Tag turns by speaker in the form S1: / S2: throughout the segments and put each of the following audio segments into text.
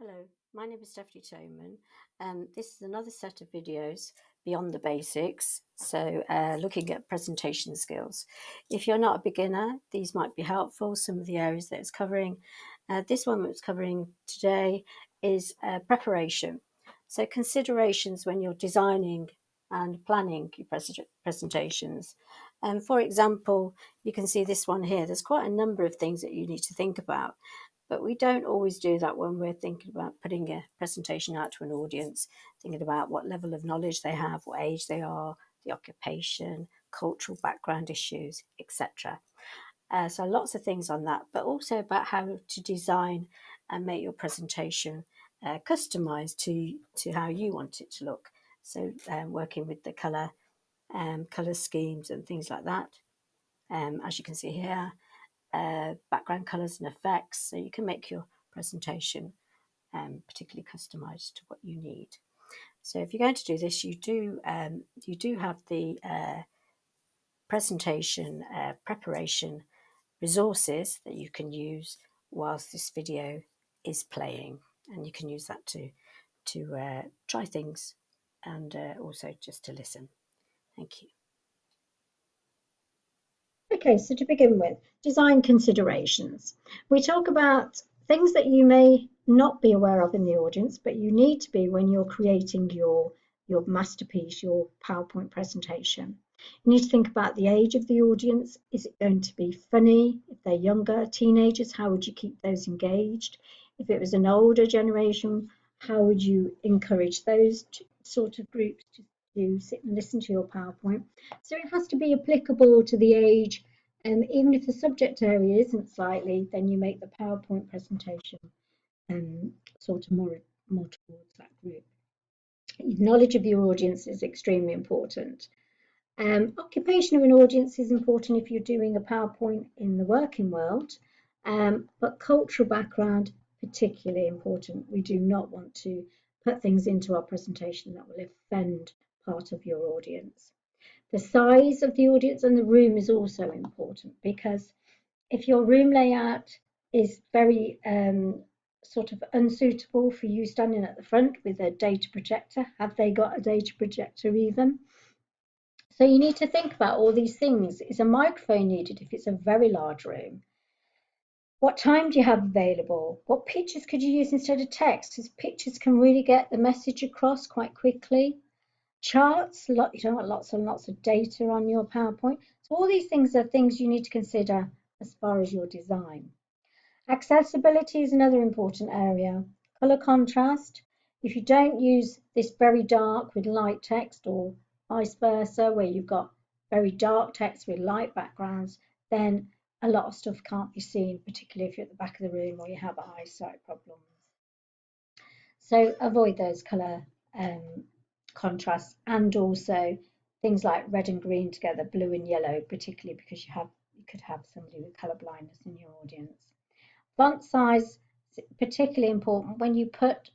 S1: Hello, my name is Stephanie Toman, and this is another set of videos beyond the basics. So, looking at presentation skills. If you're not a beginner, these might be helpful. Some of the areas that it's covering. This one that's covering today is preparation. So, considerations when you're designing and planning your presentations. And for example, you can see this one here. There's quite a number of things that you need to think about. But we don't always do that when we're thinking about putting a presentation out to an audience, thinking about what level of knowledge they have, what age they are, the occupation, cultural background issues, etc. So lots of things on that, but also about how to design and make your presentation customized to how you want it to look. So working with the color schemes and things like that. As you can see here, background colors and effects, so you can make your presentation particularly customized to what you need. So if you're going to do this, you do have the presentation preparation resources that you can use whilst this video is playing, and you can use that to try things and also just to listen. Thank you.
S2: Okay, so to begin with, design considerations. We talk about things that you may not be aware of in the audience, but you need to be when you're creating your masterpiece, your PowerPoint presentation. You need to think about the age of the audience. Is it going to be funny? If they're younger, teenagers, how would you keep those engaged? If it was an older generation, how would you encourage those sort of groups to sit and listen to your PowerPoint? So it has to be applicable to the age, and even if the subject area isn't slightly, then you make the PowerPoint presentation sort of more towards that group. Knowledge of your audience is extremely important. Occupation of an audience is important if you're doing a PowerPoint in the working world, but cultural background particularly important. We do not want to put things into our presentation that will offend part of your audience. The size of the audience and the room is also important, because if your room layout is very sort of unsuitable for you standing at the front with a data projector, have they got a data projector even? So you need to think about all these things. Is a microphone needed if it's a very large room? What time do you have available? What pictures could you use instead of text? Because pictures can really get the message across quite quickly. Charts, you don't want lots and lots of data on your PowerPoint. So all these things are things you need to consider as far as your design. Accessibility is another important area. Color contrast. If you don't use this very dark with light text, or vice versa, where you've got very dark text with light backgrounds, then a lot of stuff can't be seen, particularly if you're at the back of the room or you have eyesight problems. So avoid those color contrasts, and also things like red and green together, blue and yellow, particularly because you could have somebody with color blindness in your audience. Font size is particularly important. When you put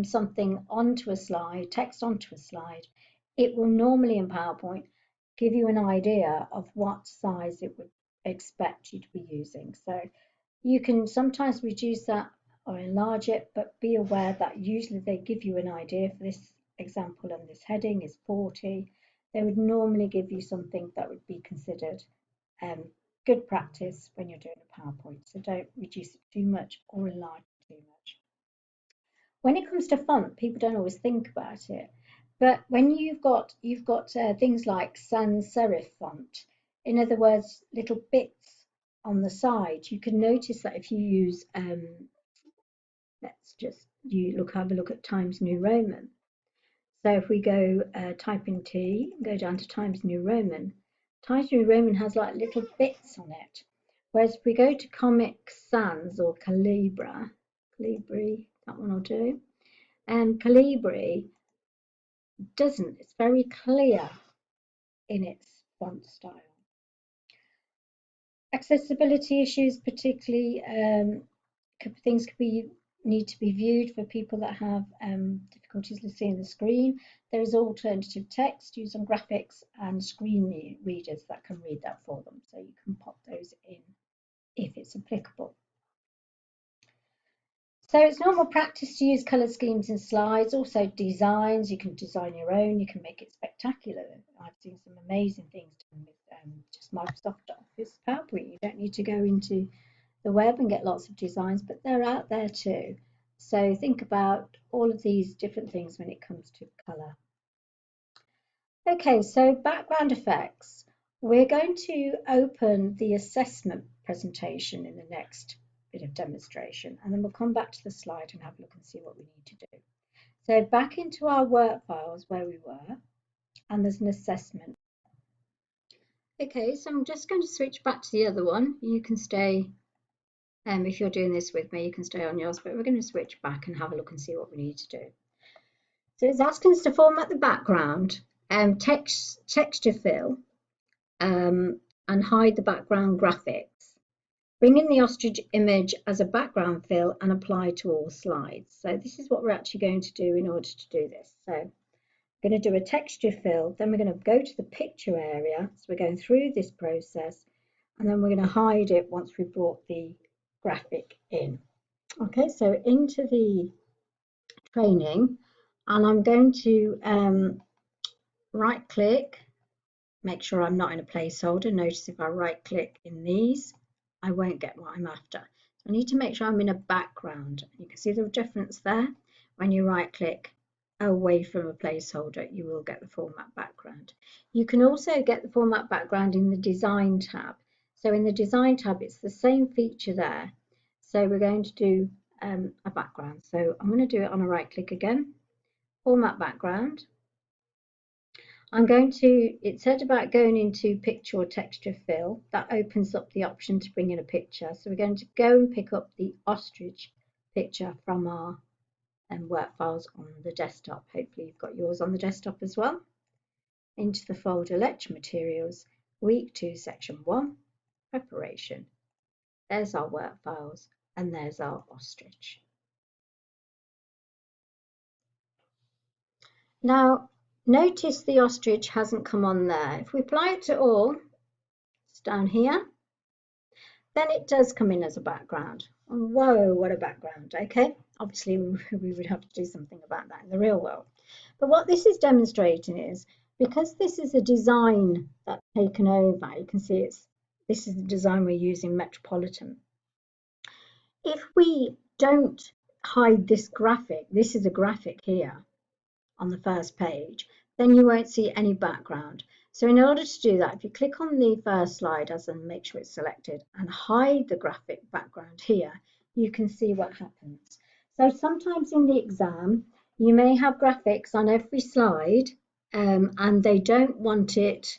S2: something onto a slide, text onto a slide, it will normally in PowerPoint give you an idea of what size it would expect you to be using. So you can sometimes reduce that or enlarge it, but be aware that usually they give you an idea. For this example, and this heading is 40, they would normally give you something that would be considered good practice when you're doing a PowerPoint. So don't reduce it too much or enlarge it too much. When it comes to font, people don't always think about it, but when you've got things like sans serif font, in other words, little bits on the side, you can notice that if you use let's just have a look at Times New Roman. So if we go type in T, go down to Times New Roman, Times New Roman has like little bits on it. Whereas if we go to Comic Sans or Calibri, that one will do. And Calibri doesn't, it's very clear in its font style. Accessibility issues, particularly things need to be viewed for people that have difficulties seeing the screen. There is alternative text used on graphics and screen readers that can read that for them. So you can pop those in if it's applicable. So it's normal practice to use colour schemes in slides, also designs. You can design your own, you can make it spectacular. I've seen some amazing things done with just Microsoft Office PowerPoint. You don't need to go into the web and get lots of designs, but they're out there too. So think about all of these different things when it comes to colour. Okay, so background effects. We're going to open the assessment presentation in the next bit of demonstration, and then we'll come back to the slide and have a look and see what we need to do. So back into our work files where we were, and there's an assessment. Okay, so I'm just going to switch back to the other one. You can stay, if you're doing this with me, you can stay on yours, but we're going to switch back and have a look and see what we need to do. So it's asking us to format the background, texture fill, and hide the background graphics. Bring in the ostrich image as a background fill and apply to all slides. So this is what we're actually going to do in order to do this. So I'm going to do a texture fill, then we're going to go to the picture area. So we're going through this process, and then we're going to hide it once we've brought the graphic in. Okay, so into the training, and I'm going to right click, make sure I'm not in a placeholder. Notice if I right click in these, I won't get what I'm after. So I need to make sure I'm in a background. You can see the difference there. When you right click away from a placeholder, you will get the format background. You can also get the format background in the design tab. So in the design tab, it's the same feature there. So we're going to do a background. So I'm going to do it on a right click again, format background. I'm going to, it said about going into picture or texture fill. That opens up the option to bring in a picture. So we're going to go and pick up the ostrich picture from our work files on the desktop. Hopefully you've got yours on the desktop as well. Into the folder lecture materials, week 2, section 1, preparation. There's our work files and there's our ostrich. Now, notice the ostrich hasn't come on there. If we apply it to all, it's down here, then it does come in as a background. Whoa, what a background. Okay, obviously we would have to do something about that in the real world. But what this is demonstrating is, because this is a design that's taken over, you can see this is the design we're using, Metropolitan. If we don't hide this graphic, this is a graphic here on the first page, then you won't see any background. So in order to do that, if you click on the first slide and make sure it's selected and hide the graphic background here, you can see what happens. So sometimes in the exam, you may have graphics on every slide and they don't want it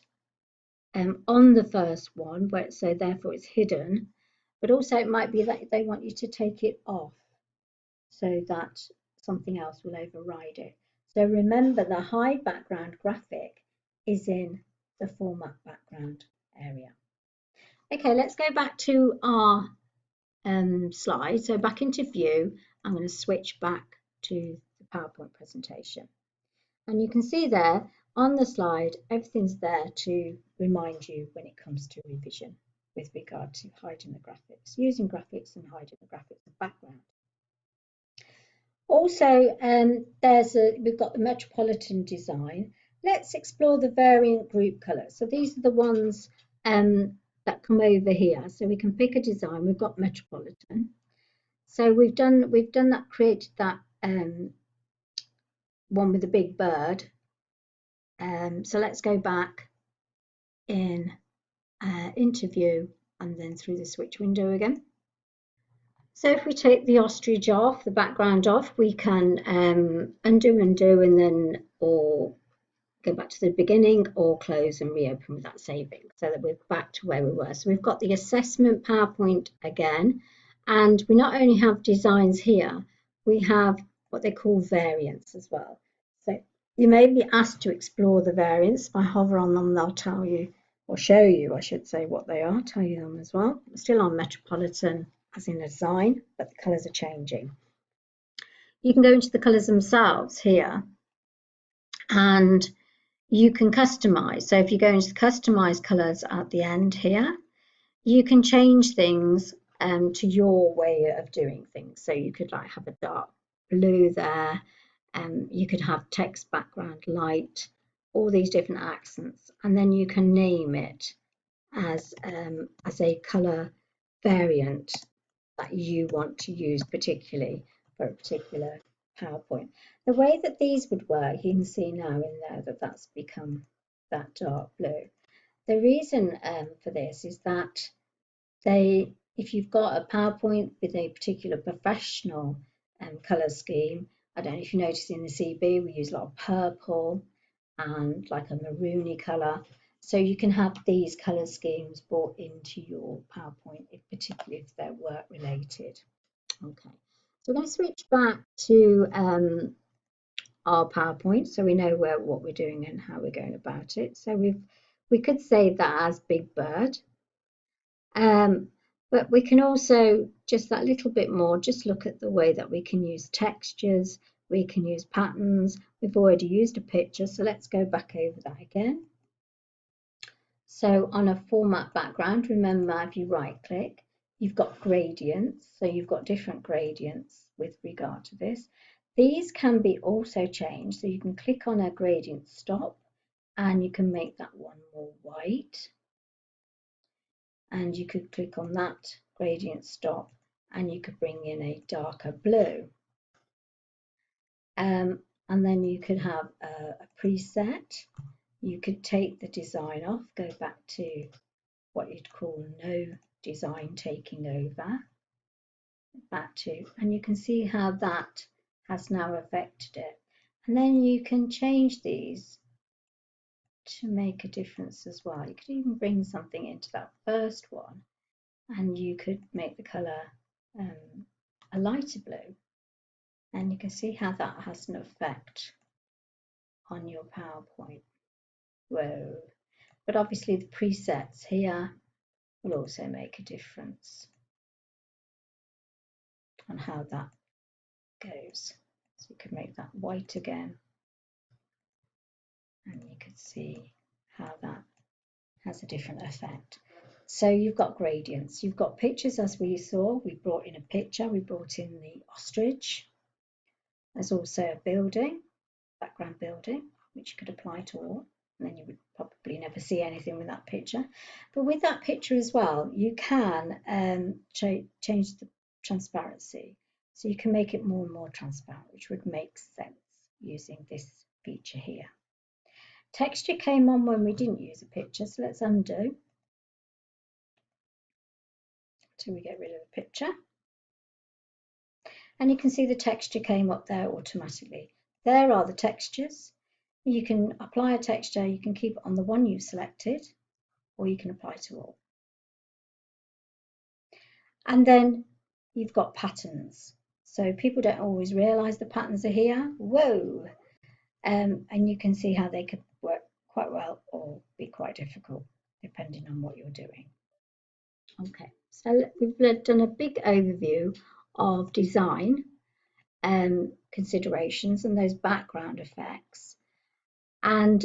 S2: on the first one, so therefore it's hidden, but also it might be that they want you to take it off so that something else will override it. So remember, the hide background graphic is in the format background area. Okay, let's go back to our slide. So back into view, I'm going to switch back to the PowerPoint presentation. And you can see there on the slide, everything's there to remind you when it comes to revision with regard to hiding the graphics, using graphics and hiding the graphics of background. Also, we've got the Metropolitan design. Let's explore the variant group colours. So these are the ones that come over here. So we can pick a design. We've got Metropolitan. So we've done that, created that one with the big bird. So let's go back in interview and then through the switch window again. So if we take the ostrich off, the background off, we can undo and then or go back to the beginning or close and reopen without saving so that we're back to where we were. So we've got the assessment PowerPoint again, and we not only have designs here, we have what they call variants as well. So you may be asked to explore the variants. If I hover on them, they'll tell you, or show you, I should say, what they are, tell you them as well. We're still on Metropolitan as in a design, but the colours are changing. You can go into the colours themselves here and you can customize. So if you go into the customize colours at the end here, you can change things to your way of doing things. So you could like have a dark blue there, and you could have text background light, all these different accents, and then you can name it as a color variant that you want to use particularly for a particular PowerPoint. The way that these would work, you can see now in there that that's become that dark blue. The reason for this is that if you've got a PowerPoint with a particular professional colour scheme, I don't know if you notice in the CB we use a lot of purple and like a maroony colour. So you can have these colour schemes brought into your PowerPoint, particularly if they're work related. Okay, so we're going to switch back to our PowerPoint so we know what we're doing and how we're going about it. So we could save that as Big Bird. But we can also, just that little bit more, just look at the way that we can use textures, we can use patterns. We've already used a picture, so let's go back over that again. So on a format background, remember if you right click, you've got gradients, so you've got different gradients with regard to this. These can be also changed, so you can click on a gradient stop and you can make that one more white. And you could click on that gradient stop and you could bring in a darker blue. And then you could have a preset. You could take the design off, go back to what you'd call no design taking over, back to, and you can see how that has now affected it. And then you can change these to make a difference as well. You could even bring something into that first one, and you could make the colour a lighter blue, and you can see how that has an effect on your PowerPoint. Whoa. But obviously the presets here will also make a difference on how that goes. So you could make that white again, and you could see how that has a different effect. So you've got gradients, you've got pictures as we saw. We brought in a picture, we brought in the ostrich. There's also a building, background building, which you could apply to all, and then you would probably never see anything with that picture. But with that picture as well, you can change the transparency. So you can make it more and more transparent, which would make sense using this feature here. Texture came on when we didn't use a picture, so let's undo till we get rid of the picture. And you can see the texture came up there automatically. There are the textures. You can apply a texture, you can keep it on the one you've selected, or you can apply to all. And then you've got patterns. So people don't always realise the patterns are here. Whoa! And you can see how they could work quite well or be quite difficult, depending on what you're doing. Okay, so we've done a big overview of design considerations and those background effects. And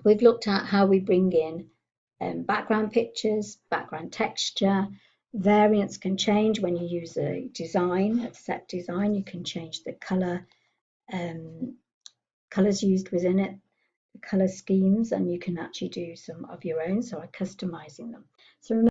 S2: we've looked at how we bring in background pictures, background texture. Variants can change when you use a design, a set design. You can change the colours used within it, the colour schemes, and you can actually do some of your own, so customizing them. So remember,